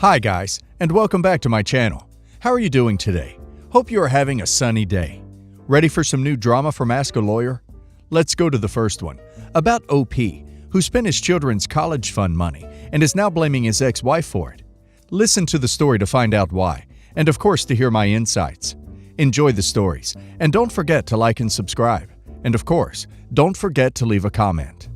Hi guys, and welcome back to my channel. How are you doing today? Hope you are having a sunny day. Ready for some new drama from Ask a Lawyer? Let's go to the first one, about OP, who spent his children's college fund money and is now blaming his ex-wife for it. Listen to the story to find out why, and of course to hear my insights. Enjoy the stories, and don't forget to like and subscribe. And of course, don't forget to leave a comment.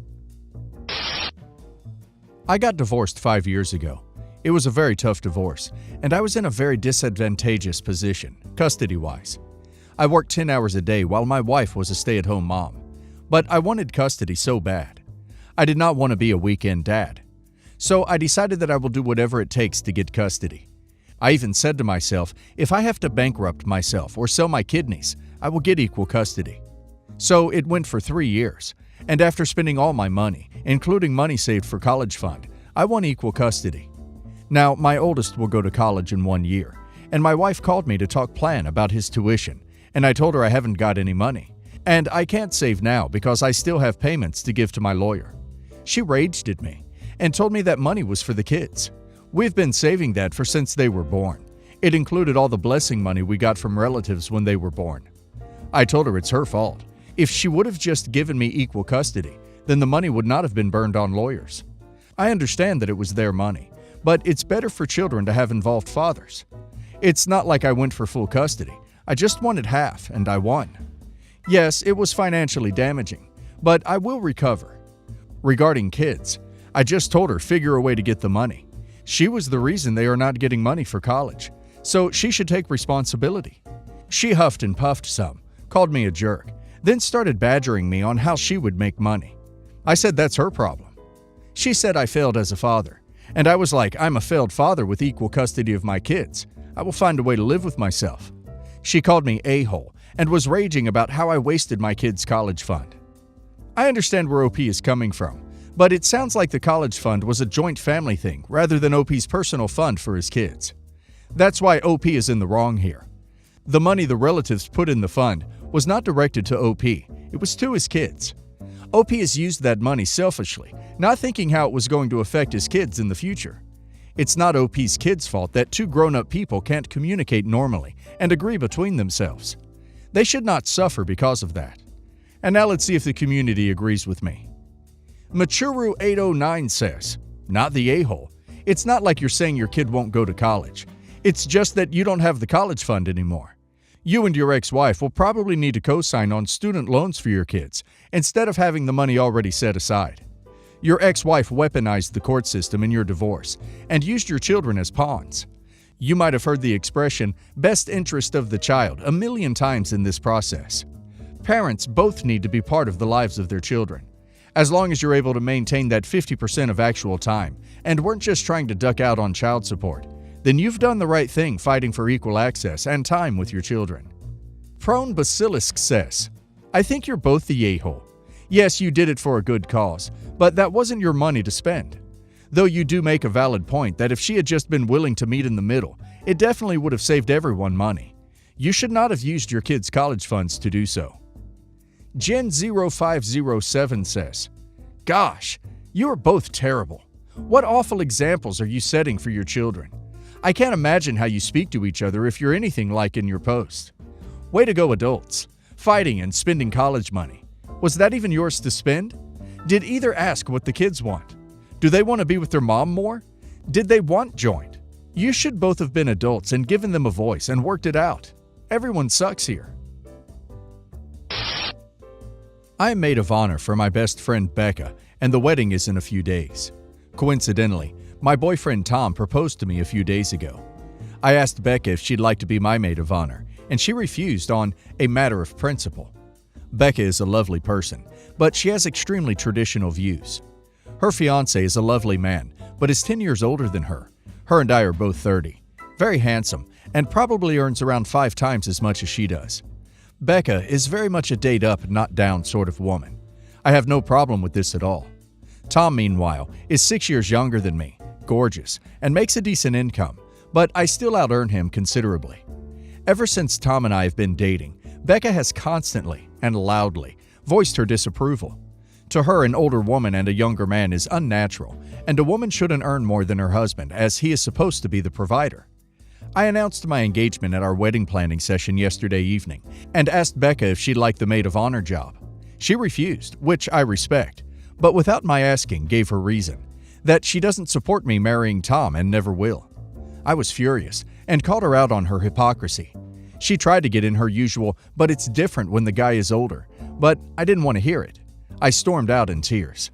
I got divorced 5 years ago. It was a very tough divorce, and I was in a very disadvantageous position, custody-wise. I worked 10 hours a day while my wife was a stay-at-home mom, but I wanted custody so bad. I did not want to be a weekend dad. So I decided that I will do whatever it takes to get custody. I even said to myself, if I have to bankrupt myself or sell my kidneys, I will get equal custody. So it went for 3 years, and after spending all my money, including money saved for college fund, I won equal custody. Now, my oldest will go to college in 1 year, and my wife called me to talk plan about his tuition, and I told her I haven't got any money, and I can't save now because I still have payments to give to my lawyer. She raged at me and told me that money was for the kids. We've been saving that for since they were born. It included all the blessing money we got from relatives when they were born. I told her it's her fault. If she would have just given me equal custody, then the money would not have been burned on lawyers. I understand that it was their money, but it's better for children to have involved fathers. It's not like I went for full custody. I just wanted half, and I won. Yes, it was financially damaging, but I will recover. Regarding kids, I just told her figure a way to get the money. She was the reason they are not getting money for college, so she should take responsibility. She huffed and puffed some, called me a jerk, then started badgering me on how she would make money. I said that's her problem. She said I failed as a father. And I was like, I'm a failed father with equal custody of my kids. I will find a way to live with myself. She called me a-hole and was raging about how I wasted my kids' college fund. I understand where OP is coming from, but it sounds like the college fund was a joint family thing rather than OP's personal fund for his kids. That's why OP is in the wrong here. The money the relatives put in the fund was not directed to OP, it was to his kids. OP has used that money selfishly, not thinking how it was going to affect his kids in the future. It's not OP's kids' fault that two grown-up people can't communicate normally and agree between themselves. They should not suffer because of that. And now let's see if the community agrees with me. Machuru809 says, not the a-hole. It's not like you're saying your kid won't go to college. It's just that you don't have the college fund anymore. You and your ex-wife will probably need to co-sign on student loans for your kids instead of having the money already set aside. Your ex-wife weaponized the court system in your divorce and used your children as pawns. You might have heard the expression, best interest of the child, a million times in this process. Parents both need to be part of the lives of their children. As long as you're able to maintain that 50% of actual time and weren't just trying to duck out on child support, then you've done the right thing fighting for equal access and time with your children. Prone Basilisk says, I think you're both the a-hole. Yes, you did it for a good cause, but that wasn't your money to spend. Though you do make a valid point that if she had just been willing to meet in the middle, it definitely would have saved everyone money. You should not have used your kids' college funds to do so. Gen0507 says, Gosh, you are both terrible. What awful examples are you setting for your children? I can't imagine how you speak to each other if you're anything like in your post. Way to go, adults. Fighting and spending college money. Was that even yours to spend? Did either ask what the kids want? Do they want to be with their mom more? Did they want joint? You should both have been adults and given them a voice and worked it out. Everyone sucks here. I am maid of honor for my best friend Becca, and the wedding is in a few days. Coincidentally, my boyfriend Tom proposed to me a few days ago. I asked Becca if she'd like to be my maid of honor, and she refused on a matter of principle. Becca is a lovely person, but she has extremely traditional views. Her fiancé is a lovely man, but is 10 years older than her. Her and I are both 30. Very handsome, and probably earns around 5 times as much as she does. Becca is very much a date up, not down sort of woman. I have no problem with this at all. Tom, meanwhile, is 6 years younger than me, gorgeous, and makes a decent income, but I still out-earn him considerably. Ever since Tom and I have been dating, Becca has constantly and loudly voiced her disapproval. To her, an older woman and a younger man is unnatural, and a woman shouldn't earn more than her husband, as he is supposed to be the provider. I announced my engagement at our wedding planning session yesterday evening and asked Becca if she'd like the maid of honor job. She refused, which I respect, but without my asking gave her reason, that she doesn't support me marrying Tom and never will. I was furious and called her out on her hypocrisy. She tried to get in her usual, but it's different when the guy is older, but I didn't want to hear it. I stormed out in tears.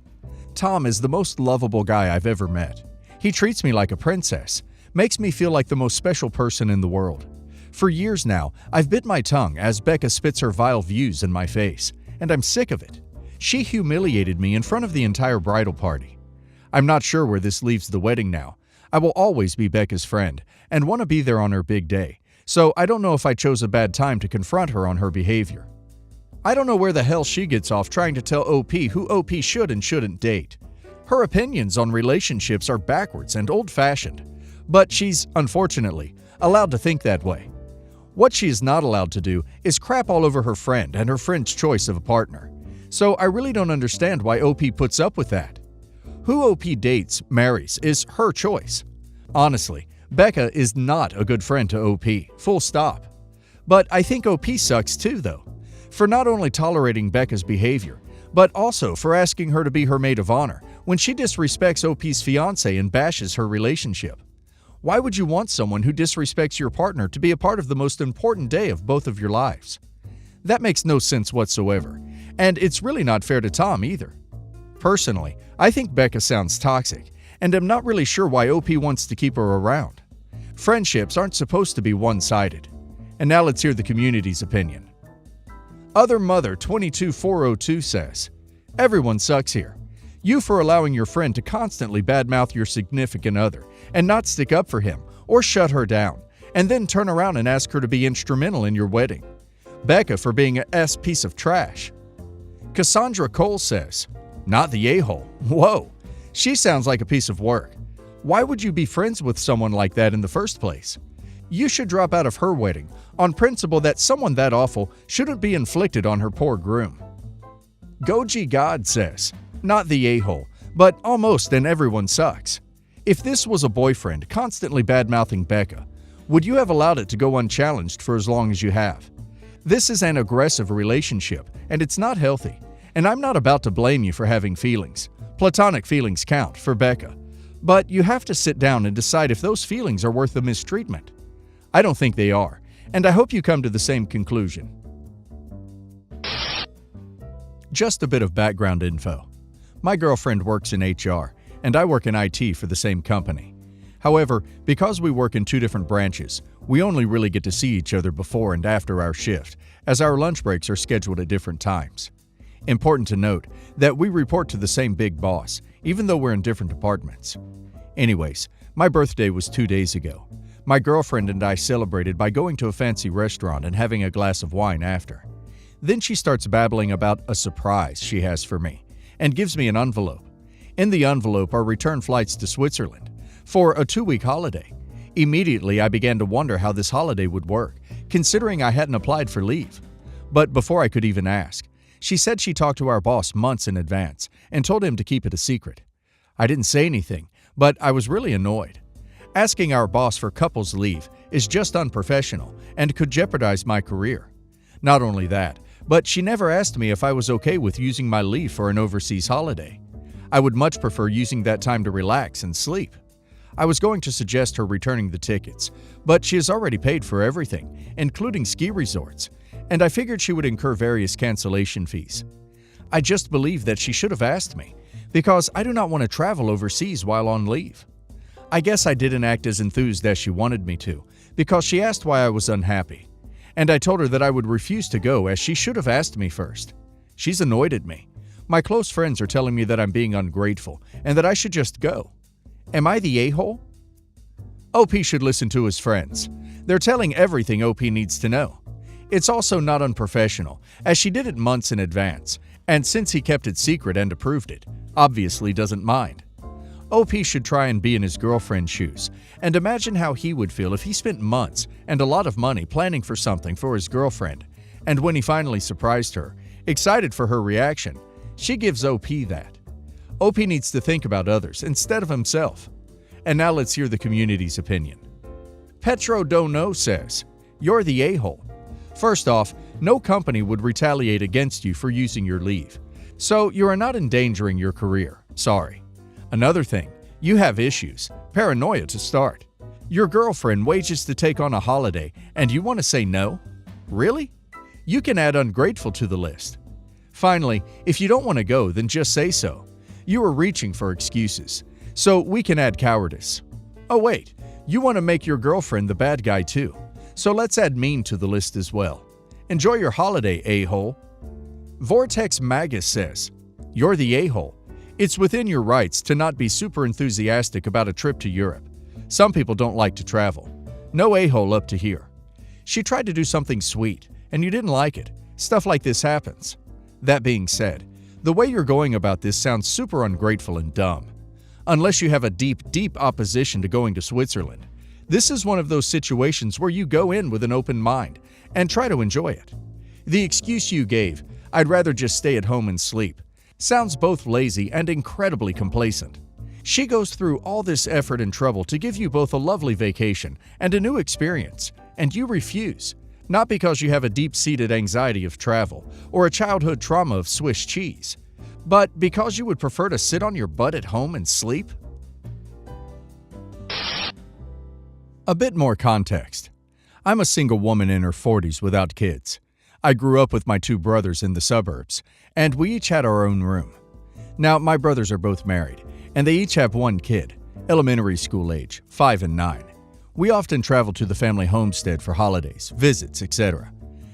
Tom is the most lovable guy I've ever met. He treats me like a princess, makes me feel like the most special person in the world. For years now, I've bit my tongue as Becca spits her vile views in my face, and I'm sick of it. She humiliated me in front of the entire bridal party. I'm not sure where this leaves the wedding now. I will always be Becca's friend and want to be there on her big day, so I don't know if I chose a bad time to confront her on her behavior. I don't know where the hell she gets off trying to tell OP who OP should and shouldn't date. Her opinions on relationships are backwards and old-fashioned, but she's, unfortunately, allowed to think that way. What she is not allowed to do is crap all over her friend and her friend's choice of a partner. So I really don't understand why OP puts up with that. Who OP dates, marries, is her choice. Honestly, Becca is not a good friend to OP, full stop. But I think OP sucks too, though, for not only tolerating Becca's behavior, but also for asking her to be her maid of honor when she disrespects OP's fiancé and bashes her relationship. Why would you want someone who disrespects your partner to be a part of the most important day of both of your lives? That makes no sense whatsoever, and it's really not fair to Tom either. Personally, I think Becca sounds toxic, and I'm not really sure why OP wants to keep her around. Friendships aren't supposed to be one-sided. And now let's hear the community's opinion. Other Mother 22402 says, "Everyone sucks here. You for allowing your friend to constantly badmouth your significant other and not stick up for him or shut her down, and then turn around and ask her to be instrumental in your wedding. Becca for being a piece of trash." Cassandra Cole says, "Not the a-hole. Whoa, she sounds like a piece of work. Why would you be friends with someone like that in the first place? You should drop out of her wedding on principle that someone that awful shouldn't be inflicted on her poor groom." Goji God says, "Not the a-hole, but almost, and everyone sucks. If this was a boyfriend constantly badmouthing Becca, would you have allowed it to go unchallenged for as long as you have? This is an aggressive relationship, and it's not healthy, and I'm not about to blame you for having feelings. Platonic feelings count for Becca, but you have to sit down and decide if those feelings are worth the mistreatment. I don't think they are, and I hope you come to the same conclusion." Just a bit of background info. My girlfriend works in HR, and I work in IT for the same company. However, because we work in two different branches, we only really get to see each other before and after our shift, as our lunch breaks are scheduled at different times. Important to note that we report to the same big boss, even though we're in different departments. Anyways, my birthday was 2 days ago. My girlfriend and I celebrated by going to a fancy restaurant and having a glass of wine after. Then she starts babbling about a surprise she has for me and gives me an envelope. In the envelope are return flights to Switzerland for a 2-week holiday. Immediately, I began to wonder how this holiday would work, considering I hadn't applied for leave. But before I could even ask, she said she talked to our boss months in advance and told him to keep it a secret. I didn't say anything, but I was really annoyed. Asking our boss for couples leave is just unprofessional and could jeopardize my career. Not only that, but she never asked me if I was okay with using my leave for an overseas holiday. I would much prefer using that time to relax and sleep. I was going to suggest her returning the tickets, but she has already paid for everything, including ski resorts, and I figured she would incur various cancellation fees. I just believe that she should have asked me, because I do not want to travel overseas while on leave. I guess I didn't act as enthused as she wanted me to, because she asked why I was unhappy, and I told her that I would refuse to go as she should have asked me first. She's annoyed at me. My close friends are telling me that I'm being ungrateful and that I should just go. Am I the a-hole? OP should listen to his friends. They're telling everything OP needs to know. It's also not unprofessional, as she did it months in advance, and since he kept it secret and approved it, obviously doesn't mind. OP should try and be in his girlfriend's shoes, and imagine how he would feel if he spent months and a lot of money planning for something for his girlfriend, and when he finally surprised her, excited for her reaction, She gives OP that. OP needs to think about others instead of himself. And now let's hear the community's opinion. Petro Dono says, "You're the a-hole. First off, no company would retaliate against you for using your leave. So you are not endangering your career. Sorry. Another thing, you have issues. Paranoia to start. Your girlfriend wages to take on a holiday and you want to say no? Really? You can add ungrateful to the list. Finally, if you don't want to go, then just say so. You are reaching for excuses. So we can add cowardice. Oh wait, you want to make your girlfriend the bad guy too. So let's add mean to the list as well. Enjoy your holiday, a-hole." Vortex Magus says, "You're the a-hole. It's within your rights to not be super enthusiastic about a trip to Europe. Some people don't like to travel. No a-hole up to here. She tried to do something sweet, and you didn't like it. Stuff like this happens. That being said, the way you're going about this sounds super ungrateful and dumb. Unless you have a deep opposition to going to Switzerland. This is one of those situations where you go in with an open mind and try to enjoy it. The excuse you gave, 'I'd rather just stay at home and sleep,' sounds both lazy and incredibly complacent. She goes through all this effort and trouble to give you both a lovely vacation and a new experience, and you refuse, not because you have a deep-seated anxiety of travel or a childhood trauma of Swiss cheese, but because you would prefer to sit on your butt at home and sleep." A bit more context. I'm a single woman in her 40s without kids. I grew up with my two brothers in the suburbs, and we each had our own room. Now, my brothers are both married, and they each have one kid, elementary school age, 5 and 9. We often travel to the family homestead for holidays, visits, etc.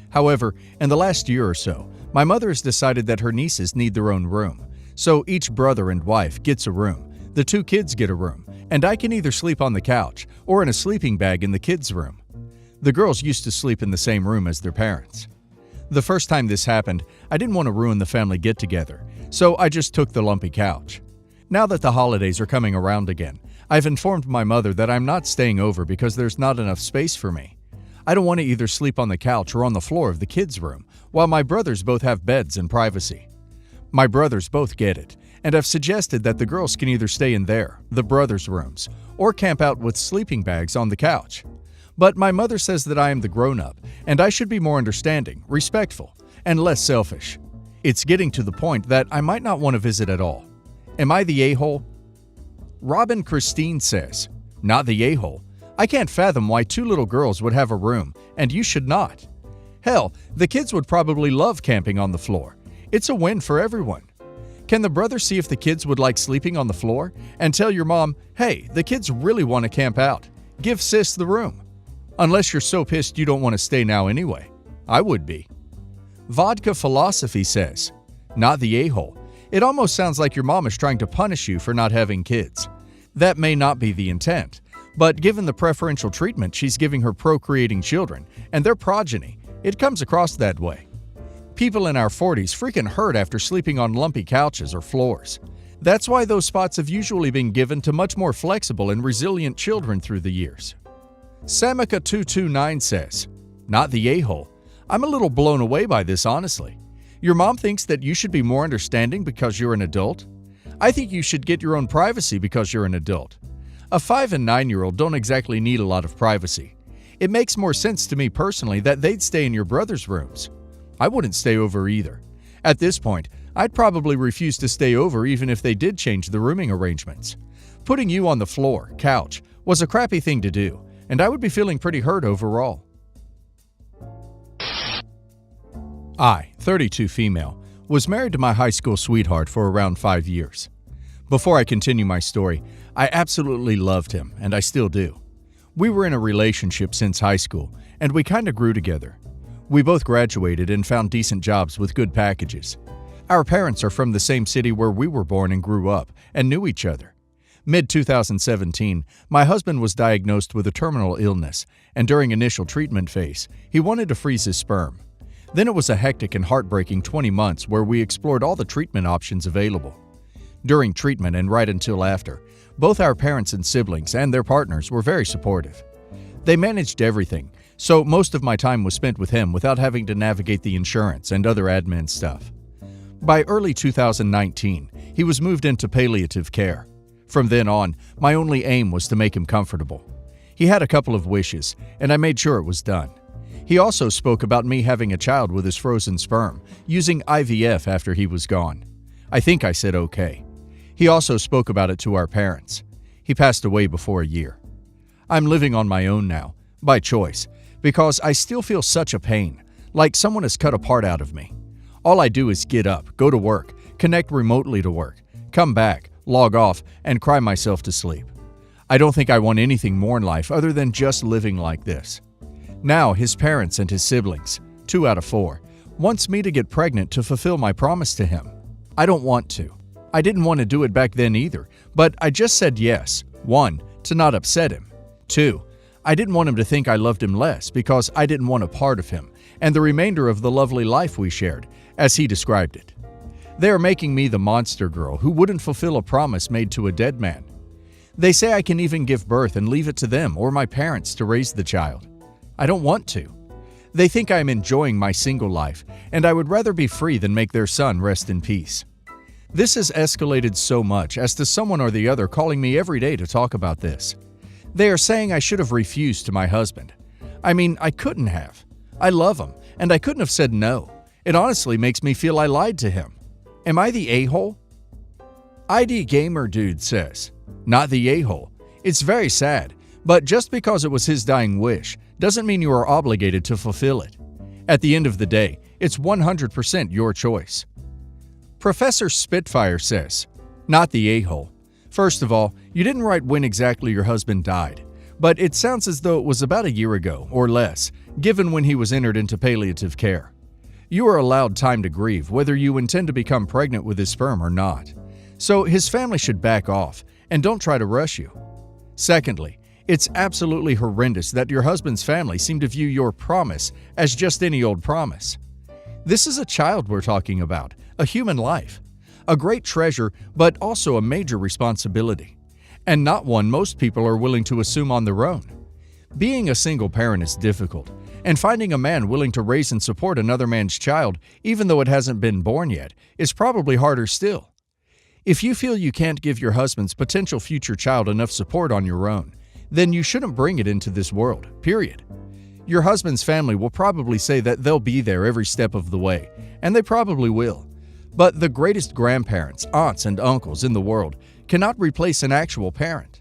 However, in the last year or so, my mother has decided that her nieces need their own room, so each brother and wife gets a room, the two kids get a room, and I can either sleep on the couch or in a sleeping bag in the kids' room. The girls used to sleep in the same room as their parents. The first time this happened, I didn't want to ruin the family get-together, so I just took the lumpy couch. Now that the holidays are coming around again, I've informed my mother that I'm not staying over because there's not enough space for me. I don't want to either sleep on the couch or on the floor of the kids' room, while my brothers both have beds and privacy. My brothers both get it, and I've suggested that the girls can either stay in the brothers' rooms, or camp out with sleeping bags on the couch. But my mother says that I am the grown-up, and I should be more understanding, respectful, and less selfish. It's getting to the point that I might not want to visit at all. Am I the a-hole? Robin Christine says, "Not the a-hole. I can't fathom why two little girls would have a room, and you should not. Hell, the kids would probably love camping on the floor. It's a win for everyone. Can the brother see if the kids would like sleeping on the floor, and tell your mom, 'Hey, the kids really want to camp out. Give sis the room.' Unless you're so pissed you don't want to stay now anyway. I would be." Vodka Philosophy says, "Not the a-hole. It almost sounds like your mom is trying to punish you for not having kids. That may not be the intent, but given the preferential treatment she's giving her procreating children and their progeny, it comes across that way. People in our 40s freaking hurt after sleeping on lumpy couches or floors. That's why those spots have usually been given to much more flexible and resilient children through the years." Samika229 says, "Not the a-hole. I'm a little blown away by this, honestly. Your mom thinks that you should be more understanding because you're an adult? I think you should get your own privacy because you're an adult. A 5 and 9-year-old don't exactly need a lot of privacy. It makes more sense to me personally that they'd stay in your brother's rooms. I wouldn't stay over either. At this point, I'd probably refuse to stay over even if they did change the rooming arrangements. Putting you on the floor, couch, was a crappy thing to do, and I would be feeling pretty hurt overall." I, 32 female, was married to my high school sweetheart for around 5 years. Before I continue my story, I absolutely loved him, and I still do. We were in a relationship since high school, and we kinda grew together. We both graduated and found decent jobs with good packages. Our parents are from the same city where we were born and grew up, and knew each other. Mid-2017, my husband was diagnosed with a terminal illness, and during initial treatment phase, he wanted to freeze his sperm. Then it was a hectic and heartbreaking 20 months where we explored all the treatment options available. During treatment and right until after, both our parents and siblings and their partners were very supportive. They managed everything, so most of my time was spent with him without having to navigate the insurance and other admin stuff. By early 2019, he was moved into palliative care. From then on, my only aim was to make him comfortable. He had a couple of wishes, and I made sure it was done. He also spoke about me having a child with his frozen sperm, using IVF after he was gone. I think I said okay. He also spoke about it to our parents. He passed away before a year. I'm living on my own now, by choice, because I still feel such a pain, like someone has cut a part out of me. All I do is get up, go to work, connect remotely to work, come back, log off, and cry myself to sleep. I don't think I want anything more in life other than just living like this. Now his parents and his siblings, 2 out of 4, wants me to get pregnant to fulfill my promise to him. I don't want to. I didn't want to do it back then either, but I just said yes. 1, to not upset him. 2, I didn't want him to think I loved him less because I didn't want a part of him and the remainder of the lovely life we shared, as he described it. They are making me the monster girl who wouldn't fulfill a promise made to a dead man. They say I can even give birth and leave it to them or my parents to raise the child. I don't want to. They think I am enjoying my single life, and I would rather be free than make their son rest in peace. This has escalated so much as to someone or the other calling me every day to talk about this. They are saying I should have refused to my husband. I mean, I couldn't have. I love him, and I couldn't have said no. It honestly makes me feel I lied to him. Am I the a-hole? ID Gamer Dude says, not the a-hole. It's very sad, but just because it was his dying wish doesn't mean you are obligated to fulfill it. At the end of the day, it's 100% your choice. Professor Spitfire says, not the a-hole. First of all, you didn't write when exactly your husband died, but it sounds as though it was about a year ago, or less, given when he was entered into palliative care. You are allowed time to grieve whether you intend to become pregnant with his sperm or not. So his family should back off and don't try to rush you. Secondly, it's absolutely horrendous that your husband's family seem to view your promise as just any old promise. This is a child we're talking about, a human life, a great treasure, but also a major responsibility, and not one most people are willing to assume on their own. Being a single parent is difficult, and finding a man willing to raise and support another man's child, even though it hasn't been born yet, is probably harder still. If you feel you can't give your husband's potential future child enough support on your own, then you shouldn't bring it into this world, period. Your husband's family will probably say that they'll be there every step of the way, and they probably will. But the greatest grandparents, aunts, and uncles in the world cannot replace an actual parent.